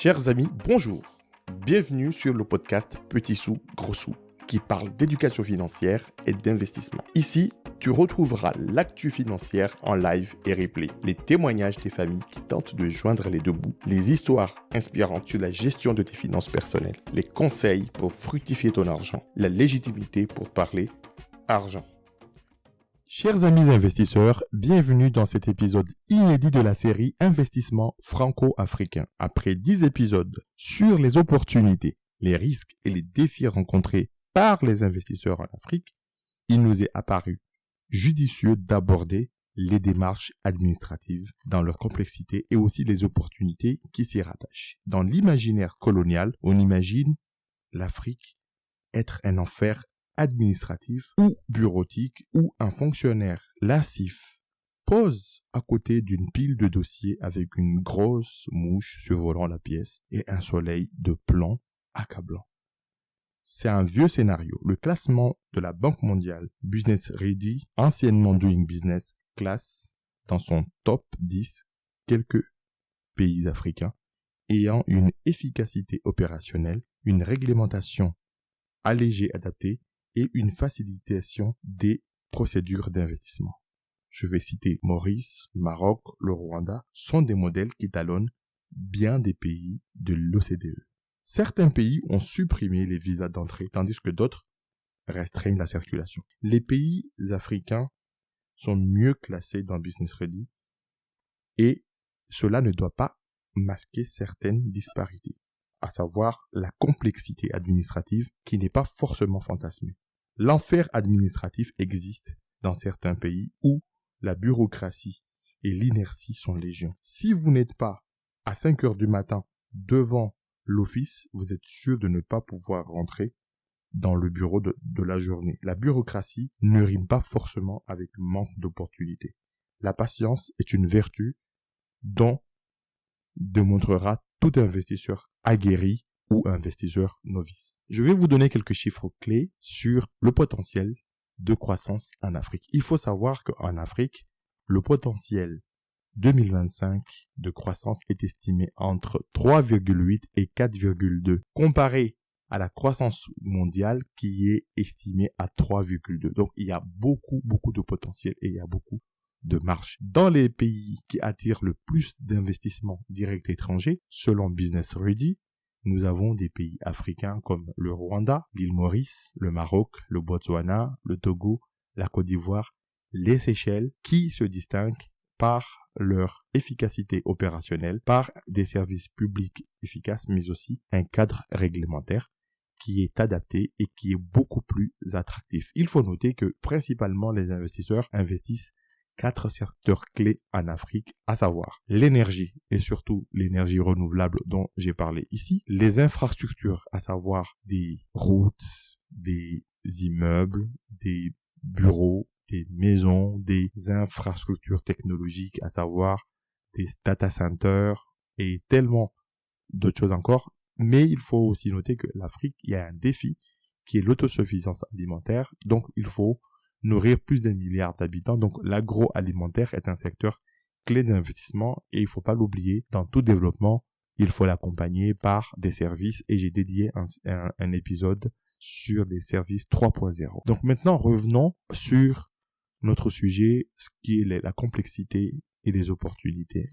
Chers amis, bonjour. Bienvenue sur le podcast Petit sous, gros sous, qui parle d'éducation financière et d'investissement. Ici, tu retrouveras l'actu financière en live et replay, les témoignages des familles qui tentent de joindre les deux bouts, les histoires inspirantes sur la gestion de tes finances personnelles, les conseils pour fructifier ton argent, la légitimité pour parler argent. Chers amis investisseurs, bienvenue dans cet épisode inédit de la série Investissement franco-africain. Après 10 épisodes sur les opportunités, les risques et les défis rencontrés par les investisseurs en Afrique, il nous est apparu judicieux d'aborder les démarches administratives dans leur complexité et aussi les opportunités qui s'y rattachent. Dans l'imaginaire colonial, on imagine l'Afrique être un enfer administratif ou bureautique où un fonctionnaire lascif pose à côté d'une pile de dossiers avec une grosse mouche survolant la pièce et un soleil de plomb accablant. C'est un vieux scénario. Le classement de la Banque mondiale Business Ready, anciennement Doing Business, classe dans son top 10 quelques pays africains ayant une efficacité opérationnelle, une réglementation allégée adaptée et une facilitation des procédures d'investissement. Je vais citer Maurice, Maroc, le Rwanda, sont des modèles qui talonnent bien des pays de l'OCDE. Certains pays ont supprimé les visas d'entrée, tandis que d'autres restreignent la circulation. Les pays africains sont mieux classés dans Business Ready et cela ne doit pas masquer certaines disparités, à savoir la complexité administrative qui n'est pas forcément fantasmée. L'enfer administratif existe dans certains pays où la bureaucratie et l'inertie sont légion. Si vous n'êtes pas à 5 heures du matin devant l'office, vous êtes sûr de ne pas pouvoir rentrer dans le bureau de la journée. La bureaucratie ne rime pas forcément avec manque d'opportunités. La patience est une vertu dont démontrera tout investisseur aguerri ou investisseur novice. Je vais vous donner quelques chiffres clés sur le potentiel de croissance en Afrique. Il faut savoir qu'en Afrique, le potentiel 2025 de croissance est estimé entre 3,8 et 4,2, comparé à la croissance mondiale qui est estimée à 3,2. Donc, il y a beaucoup de potentiel et il y a beaucoup de marge. Dans les pays qui attirent le plus d'investissements directs étrangers, selon Business Ready, nous avons des pays africains comme le Rwanda, l'île Maurice, le Maroc, le Botswana, le Togo, la Côte d'Ivoire, les Seychelles, qui se distinguent par leur efficacité opérationnelle, par des services publics efficaces, mais aussi un cadre réglementaire qui est adapté et qui est beaucoup plus attractif. Il faut noter que principalement les investisseurs investissent 4 secteurs clés en Afrique, à savoir l'énergie et surtout l'énergie renouvelable dont j'ai parlé ici, les infrastructures, à savoir des routes, des immeubles, des bureaux, des maisons, des infrastructures technologiques, à savoir des data centers et tellement d'autres choses encore. Mais il faut aussi noter que l'Afrique, il y a un défi qui est l'autosuffisance alimentaire, donc il faut nourrir plus d'1 milliard d'habitants. Donc l'agroalimentaire est un secteur clé d'investissement et il faut pas l'oublier. Dans tout développement, il faut l'accompagner par des services et j'ai dédié un épisode sur les services 3.0. Donc maintenant, revenons sur notre sujet, ce qui est la complexité et les opportunités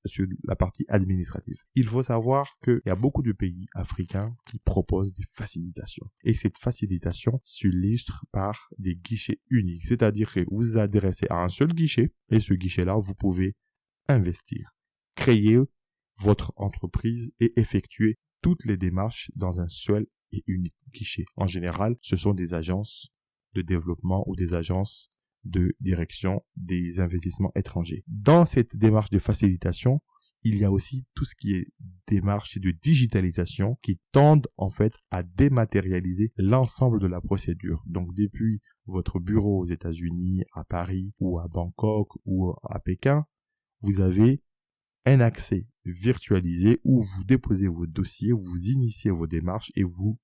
sur la partie administrative. Il faut savoir qu'il y a beaucoup de pays africains qui proposent des facilitations. Et cette facilitation s'illustre par des guichets uniques. C'est-à-dire que vous vous adressez à un seul guichet et ce guichet-là, vous pouvez investir, créer votre entreprise et effectuer toutes les démarches dans un seul et unique guichet. En général, ce sont des agences de développement ou des agences de direction des investissements étrangers. Dans cette démarche de facilitation, il y a aussi tout ce qui est démarche de digitalisation qui tendent en fait à dématérialiser l'ensemble de la procédure. Donc depuis votre bureau aux États-Unis, à Paris ou à Bangkok ou à Pékin, vous avez un accès virtualisé où vous déposez vos dossiers, vous initiez vos démarches et vous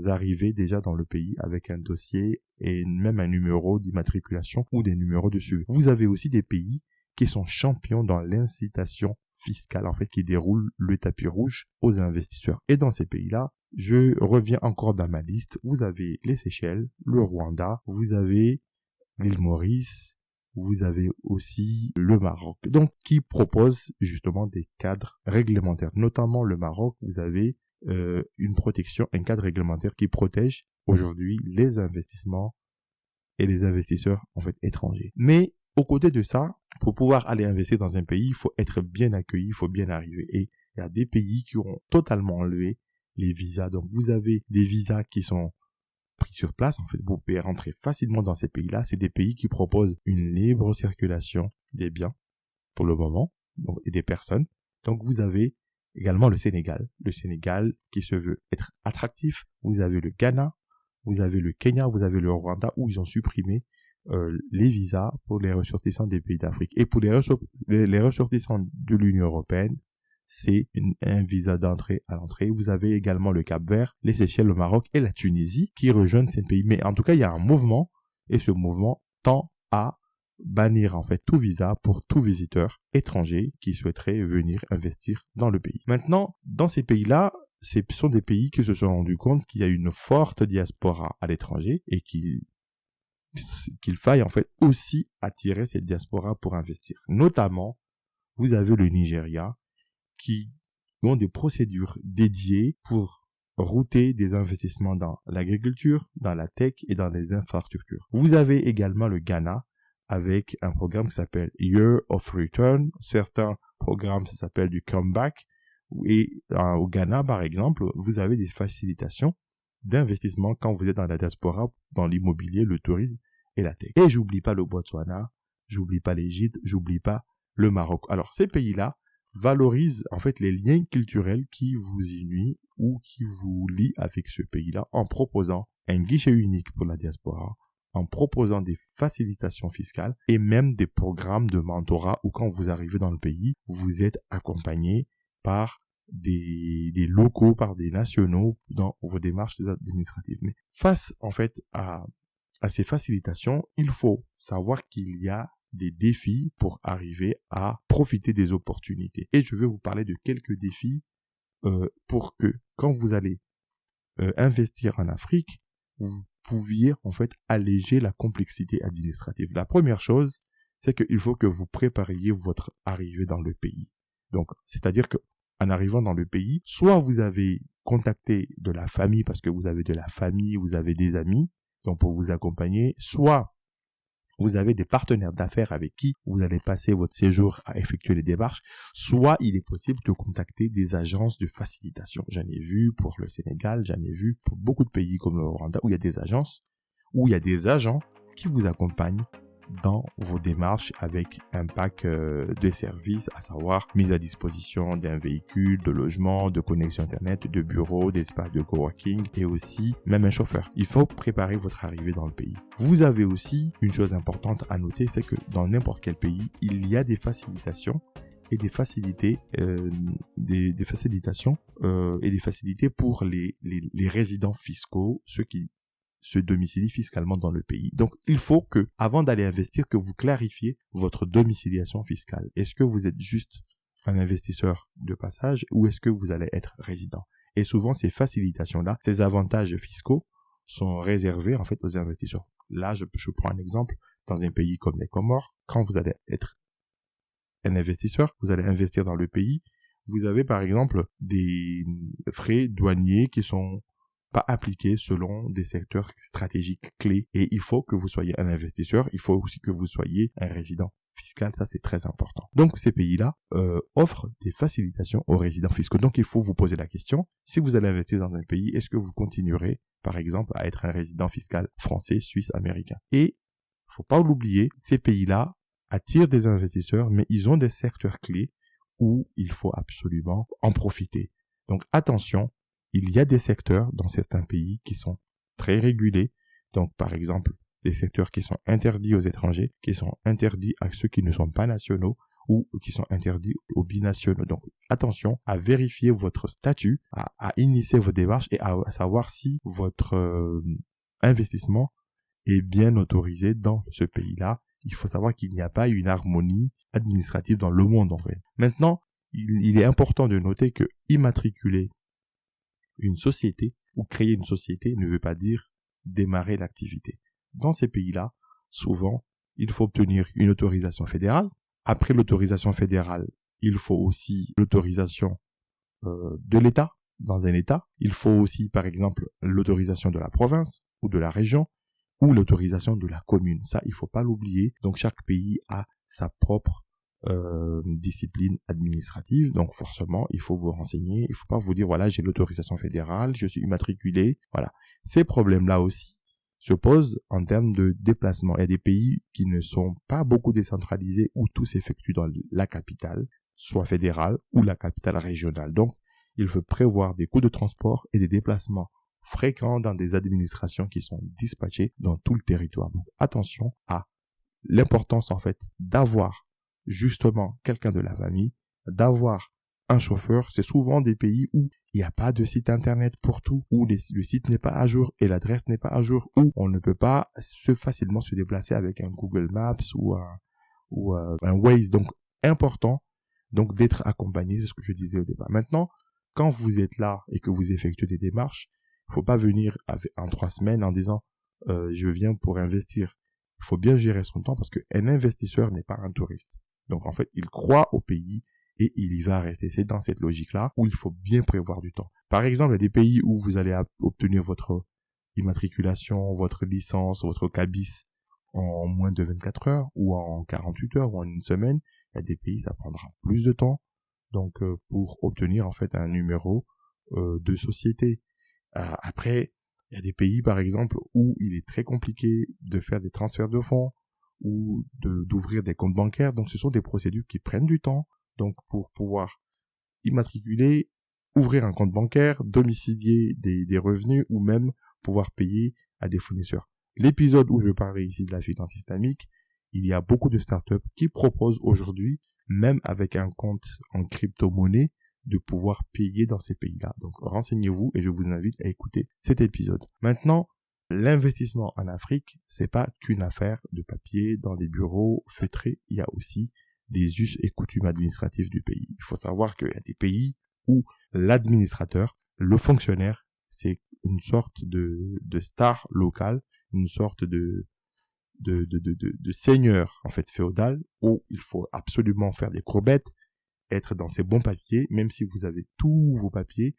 arrivez déjà dans le pays avec un dossier et même un numéro d'immatriculation ou des numéros de suivi. Vous avez aussi des pays qui sont champions dans l'incitation fiscale en fait qui déroule le tapis rouge aux investisseurs. Et dans ces pays-là, je reviens encore dans ma liste, vous avez les Seychelles, le Rwanda, vous avez l'île Maurice, vous avez aussi le Maroc, donc qui propose justement des cadres réglementaires. Notamment le Maroc, vous avez une protection, un cadre réglementaire qui protège aujourd'hui les investissements et les investisseurs en fait étrangers. Mais aux côtés de ça, pour pouvoir aller investir dans un pays, il faut être bien accueilli, il faut bien arriver. Et il y a des pays qui ont totalement enlevé les visas. Donc vous avez des visas qui sont pris sur place. En fait, vous pouvez rentrer facilement dans ces pays-là. C'est des pays qui proposent une libre circulation des biens pour le moment donc, et des personnes. Donc vous avez également le Sénégal qui se veut être attractif. Vous avez le Ghana, vous avez le Kenya, vous avez le Rwanda où ils ont supprimé les visas pour les ressortissants des pays d'Afrique. Et pour les ressortissants de l'Union européenne, c'est un visa d'entrée à l'entrée. Vous avez également le Cap-Vert, les Seychelles, le Maroc et la Tunisie qui rejoignent ces pays. Mais en tout cas, il y a un mouvement et ce mouvement tend à bannir en fait tout visa pour tout visiteur étranger qui souhaiterait venir investir dans le pays. Maintenant, dans ces pays-là, ce sont des pays qui se sont rendus compte qu'il y a une forte diaspora à l'étranger et qu'il faille en fait aussi attirer cette diaspora pour investir. Notamment, vous avez le Nigeria qui ont des procédures dédiées pour router des investissements dans l'agriculture, dans la tech et dans les infrastructures. Vous avez également le Ghana avec un programme qui s'appelle Year of Return. Certains programmes, ça s'appelle du comeback. Et au Ghana, par exemple, vous avez des facilitations d'investissement quand vous êtes dans la diaspora, dans l'immobilier, le tourisme et la tech. Et j'oublie pas le Botswana, j'oublie pas l'Égypte, j'oublie pas le Maroc. Alors, ces pays-là valorisent en fait les liens culturels qui vous unissent ou qui vous lient avec ce pays-là en proposant un guichet unique pour la diaspora, en proposant des facilitations fiscales et même des programmes de mentorat où quand vous arrivez dans le pays, vous êtes accompagné par des locaux, par des nationaux dans vos démarches administratives. Mais face en fait à ces facilitations, il faut savoir qu'il y a des défis pour arriver à profiter des opportunités. Et je vais vous parler de quelques défis pour que quand vous allez investir en Afrique, vous pouviez en fait alléger la complexité administrative. La première chose, c'est qu'il faut que vous prépariez votre arrivée dans le pays. Donc, c'est-à-dire que en arrivant dans le pays, soit vous avez contacté de la famille parce que vous avez de la famille, vous avez des amis, donc pour vous accompagner, soit vous avez des partenaires d'affaires avec qui vous allez passer votre séjour à effectuer les démarches, soit il est possible de contacter des agences de facilitation. J'en ai vu pour le Sénégal, j'en ai vu pour beaucoup de pays comme le Rwanda où il y a des agences, où il y a des agents qui vous accompagnent dans vos démarches avec un pack de services, à savoir mise à disposition d'un véhicule, de logement, de connexion internet, de bureau, d'espace de coworking et aussi même un chauffeur. Il faut préparer votre arrivée dans le pays. Vous avez aussi une chose importante à noter, c'est que dans n'importe quel pays, il y a des facilitations et des facilités, des facilitations et des facilités pour les résidents fiscaux, ceux qui se domicilient fiscalement dans le pays. Donc, il faut que, avant d'aller investir, que vous clarifiez votre domiciliation fiscale. Est-ce que vous êtes juste un investisseur de passage ou est-ce que vous allez être résident? Et souvent, ces facilitations-là, ces avantages fiscaux sont réservés en fait aux investisseurs. Là, je prends un exemple. Dans un pays comme les Comores, quand vous allez être un investisseur, vous allez investir dans le pays, vous avez par exemple des frais douaniers qui sont pas appliqués selon des secteurs stratégiques clés. Et il faut que vous soyez un investisseur, il faut aussi que vous soyez un résident fiscal, ça c'est très important. Donc ces pays-là offrent des facilitations aux résidents fiscaux. Donc il faut vous poser la question, si vous allez investir dans un pays, est-ce que vous continuerez par exemple à être un résident fiscal français, suisse, américain? Et il faut pas l'oublier, ces pays-là attirent des investisseurs, mais ils ont des secteurs clés où il faut absolument en profiter. Donc attention, il y a des secteurs dans certains pays qui sont très régulés. Donc, par exemple, des secteurs qui sont interdits aux étrangers, qui sont interdits à ceux qui ne sont pas nationaux ou qui sont interdits aux binationaux. Donc, attention à vérifier votre statut, à initier vos démarches et à savoir si votre investissement est bien autorisé dans ce pays-là. Il faut savoir qu'il n'y a pas une harmonie administrative dans le monde, en fait. Maintenant, il est important de noter que immatriculer une société ou créer une société ne veut pas dire démarrer l'activité. Dans ces pays-là, souvent, il faut obtenir une autorisation fédérale. Après l'autorisation fédérale, il faut aussi l'autorisation de l'État, dans un État. Il faut aussi, par exemple, l'autorisation de la province ou de la région ou l'autorisation de la commune. Ça, il faut pas l'oublier. Donc, chaque pays a sa propre discipline administrative. Donc, forcément, il faut vous renseigner. Il faut pas vous dire, voilà, j'ai l'autorisation fédérale, je suis immatriculé. Voilà. Ces problèmes-là aussi se posent en termes de déplacement. Il y a des pays qui ne sont pas beaucoup décentralisés où tout s'effectue dans la capitale, soit fédérale ou la capitale régionale. Donc, il faut prévoir des coûts de transport et des déplacements fréquents dans des administrations qui sont dispatchées dans tout le territoire. Donc, attention à l'importance, en fait, d'avoir justement quelqu'un de la famille, d'avoir un chauffeur. C'est souvent des pays où il n'y a pas de site internet pour tout, où le site n'est pas à jour et l'adresse n'est pas à jour, où on ne peut pas facilement se déplacer avec un Google Maps ou un Waze. Donc, important donc d'être accompagné, c'est ce que je disais au départ. Maintenant, quand vous êtes là et que vous effectuez des démarches, il faut pas venir en 3 semaines en disant je viens pour investir. Il faut bien gérer son temps parce qu'un investisseur n'est pas un touriste. Donc en fait, il croit au pays et il y va rester. C'est dans cette logique-là où il faut bien prévoir du temps. Par exemple, il y a des pays où vous allez obtenir votre immatriculation, votre licence, votre cabis en moins de 24 heures ou en 48 heures ou en une semaine. Il y a des pays, ça prendra plus de temps. Donc, pour obtenir en fait un numéro de société. Après, il y a des pays, par exemple, où il est très compliqué de faire des transferts de fonds ou d'ouvrir des comptes bancaires. Donc, ce sont des procédures qui prennent du temps. Donc, pour pouvoir immatriculer, ouvrir un compte bancaire, domicilier des revenus ou même pouvoir payer à des fournisseurs. L'épisode où je parlais ici de la finance islamique, il y a beaucoup de startups qui proposent aujourd'hui, même avec un compte en crypto-monnaie, de pouvoir payer dans ces pays-là. Donc, renseignez-vous et je vous invite à écouter cet épisode. Maintenant, l'investissement en Afrique, c'est pas qu'une affaire de papier dans des bureaux feutrés. Il y a aussi des us et coutumes administratifs du pays. Il faut savoir qu'il y a des pays où l'administrateur, le fonctionnaire, c'est une sorte de star locale, une sorte de seigneur, en fait, féodal, où il faut absolument faire des courbettes, être dans ses bons papiers, même si vous avez tous vos papiers,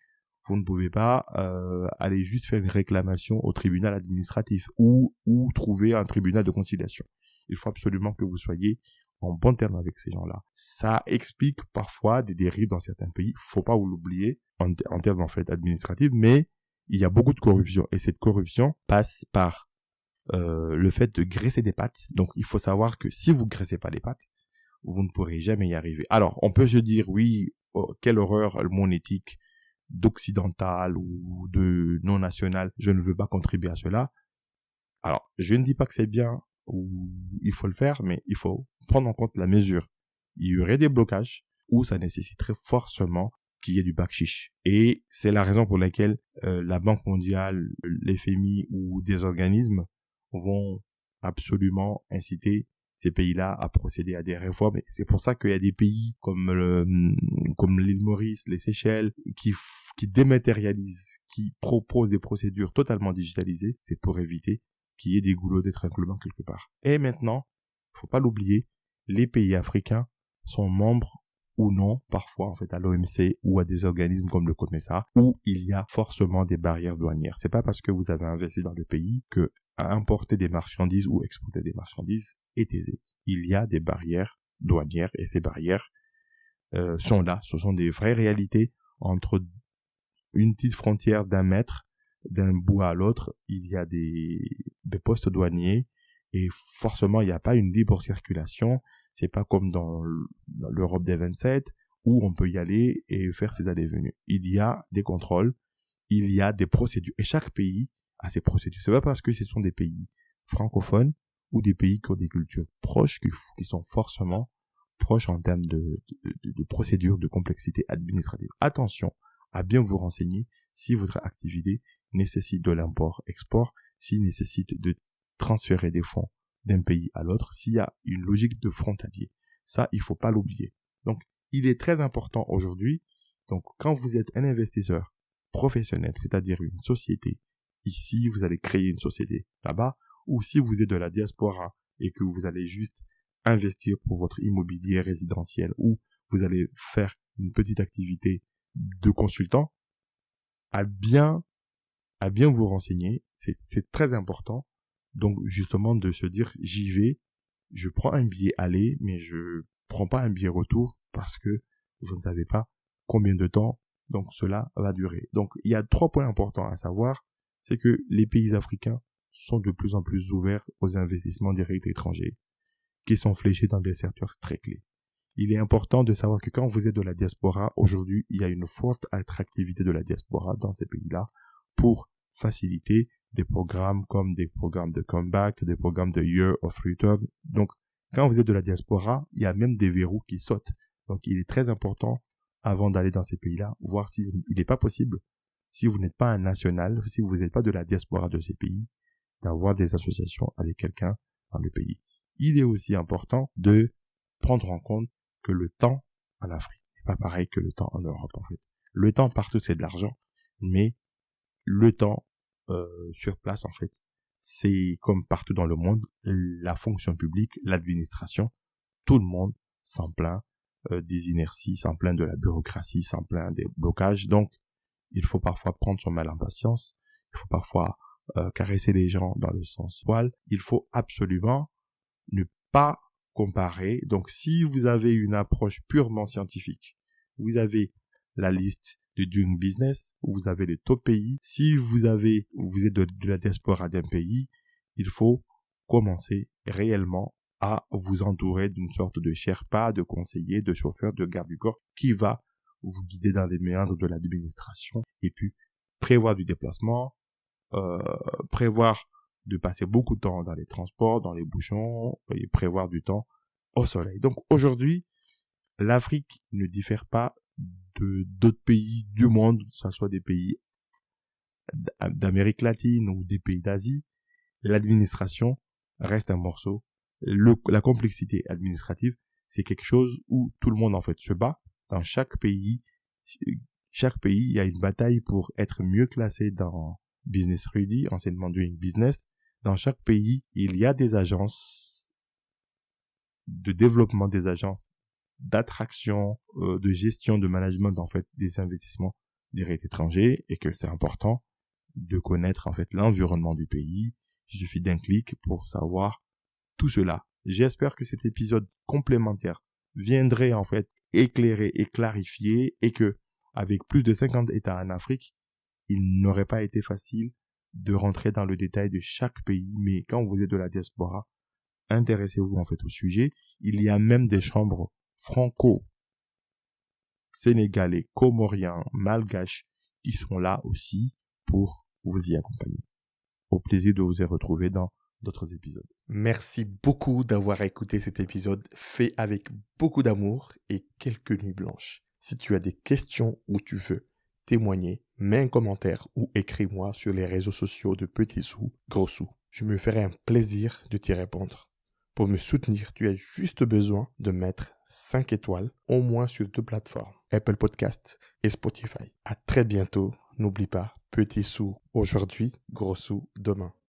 vous ne pouvez pas aller juste faire une réclamation au tribunal administratif ou trouver un tribunal de conciliation. Il faut absolument que vous soyez en bon terme avec ces gens-là. Ça explique parfois des dérives dans certains pays, faut pas vous l'oublier en termes en fait administratifs, mais il y a beaucoup de corruption et cette corruption passe par le fait de graisser des pattes. Donc il faut savoir que si vous graissez pas les pattes, vous ne pourrez jamais y arriver. Alors on peut se dire oui, oh, quelle horreur mon éthique d'occidental ou de non national, je ne veux pas contribuer à cela. Alors je ne dis pas que c'est bien ou il faut le faire, mais il faut prendre en compte la mesure. Il y aurait des blocages où ça nécessiterait forcément qu'il y ait du bakshish. Et c'est la raison pour laquelle la Banque mondiale, l'FMI ou des organismes vont absolument inciter ces pays-là à procéder à des réformes. Et c'est pour ça qu'il y a des pays comme l'île Maurice, les Seychelles, qui dématérialisent, qui proposent des procédures totalement digitalisées. C'est pour éviter qu'il y ait des goulots d'étranglement quelque part. Et maintenant, faut pas l'oublier, les pays africains sont membres ou non, parfois en fait à l'OMC ou à des organismes comme le COMESA, où il y a forcément des barrières douanières. C'est pas parce que vous avez investi dans le pays que importer des marchandises ou exporter des marchandises est aisé. Il y a des barrières douanières et ces barrières sont là. Ce sont des vraies réalités entre une petite frontière d'1 mètre d'un bout à l'autre. Il y a des postes douaniers et forcément il n'y a pas une libre circulation. C'est pas comme dans l'Europe des 27 où on peut y aller et faire ses allées-venues. Il y a des contrôles, il y a des procédures. Et chaque pays a ses procédures. C'est pas parce que ce sont des pays francophones ou des pays qui ont des cultures proches qui sont forcément proches en termes de procédures, de complexité administrative. Attention à bien vous renseigner si votre activité nécessite de l'import-export, s'il nécessite de transférer des fonds d'un pays à l'autre, s'il y a une logique de frontalier. Ça, il faut pas l'oublier. Donc, il est très important aujourd'hui, donc quand vous êtes un investisseur professionnel, c'est-à-dire une société, ici vous allez créer une société là-bas, ou si vous êtes de la diaspora et que vous allez juste investir pour votre immobilier résidentiel ou vous allez faire une petite activité de consultant, à bien vous renseigner, c'est très important. Donc justement de se dire j'y vais, je prends un billet aller, mais je prends pas un billet retour parce que vous ne savez pas combien de temps donc cela va durer. Donc il y a 3 points importants à savoir, c'est que les pays africains sont de plus en plus ouverts aux investissements directs étrangers qui sont fléchés dans des secteurs très clés. Il est important de savoir que quand vous êtes de la diaspora, aujourd'hui, il y a une forte attractivité de la diaspora dans ces pays-là pour faciliter des programmes comme des programmes de comeback, des programmes de year of return. Donc, quand vous êtes de la diaspora, il y a même des verrous qui sautent. Donc, il est très important, avant d'aller dans ces pays-là, voir s'il n'est pas possible, si vous n'êtes pas un national, si vous n'êtes pas de la diaspora de ces pays, d'avoir des associations avec quelqu'un dans le pays. Il est aussi important de prendre en compte que le temps en Afrique n'est pas pareil que le temps en Europe, en fait. Le temps partout, c'est de l'argent, mais le temps sur place, en fait, c'est comme partout dans le monde, la fonction publique, l'administration, tout le monde s'en plaint des inerties, s'en plaint de la bureaucratie, s'en plaint des blocages. Donc, il faut parfois prendre son mal en patience, il faut parfois caresser les gens dans le sens poil. Il faut absolument ne pas comparer. Donc, si vous avez une approche purement scientifique, vous avez la liste de Doing Business, vous avez les top pays. Si vous êtes de la diaspora d'un pays, il faut commencer réellement à vous entourer d'une sorte de Sherpa, de conseiller, de chauffeur, de garde du corps qui va vous guider dans les méandres de l'administration et puis prévoir du déplacement, prévoir de passer beaucoup de temps dans les transports, dans les bouchons et prévoir du temps au soleil. Donc aujourd'hui, l'Afrique ne diffère pas d'autres pays du monde, que ce soit des pays d'Amérique latine ou des pays d'Asie. L'administration reste un morceau. La complexité administrative, c'est quelque chose où tout le monde en fait se bat. Dans chaque pays, il y a une bataille pour être mieux classé dans Business Ready, enseignement Doing Business. Dans chaque pays, il y a des agences de développement, des agences d'attraction, de gestion, de management, en fait, des investissements directs étrangers, et que c'est important de connaître, en fait, l'environnement du pays. Il suffit d'un clic pour savoir tout cela. J'espère que cet épisode complémentaire viendrait, en fait, éclairer et clarifier, et que, avec plus de 50 États en Afrique, il n'aurait pas été facile de rentrer dans le détail de chaque pays, mais quand vous êtes de la diaspora, intéressez-vous en fait au sujet. Il y a même des chambres franco-sénégalais, comoriens, malgaches qui sont là aussi pour vous y accompagner. Au plaisir de vous y retrouver dans d'autres épisodes. Merci beaucoup d'avoir écouté cet épisode fait avec beaucoup d'amour et quelques nuits blanches. Si tu as des questions ou tu veux témoigner, mets un commentaire ou écris-moi sur les réseaux sociaux de Petit Sous, Gros Sous. Je me ferai un plaisir de t'y répondre. Pour me soutenir, tu as juste besoin de mettre 5 étoiles, au moins sur 2 plateformes, Apple Podcasts et Spotify. À très bientôt. N'oublie pas, Petit Sous aujourd'hui, Gros Sous demain.